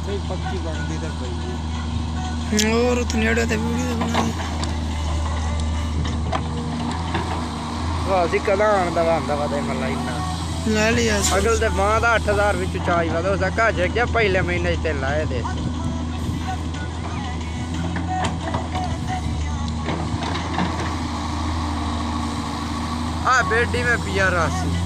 ਉੱਥੇ ਹੀ ਪੱਕੀ ਬਣਦੀ ਤੇ ਪਈ और उत नेड़े ते वीडियो बनाई ਅਸੀਂ ਕਦਾ ਆਣ ਦਾ ਆਂਦਾ ਵਾ ਤੇ ਮੱਲਾ ਇੰਨਾ ले लिया ਅਗਲ ਤੇ ਮਾਂ ਦਾ 8000 ਵਿੱਚ ਚਾਰਜ ਵਾ ਹੋ ਸਕਾ ਜੇ ਪਹਿਲੇ ਮਹੀਨੇ ਤੇ ਲਾਏ ਦੇ ਆ ਬੇਟੀ में पिया राशि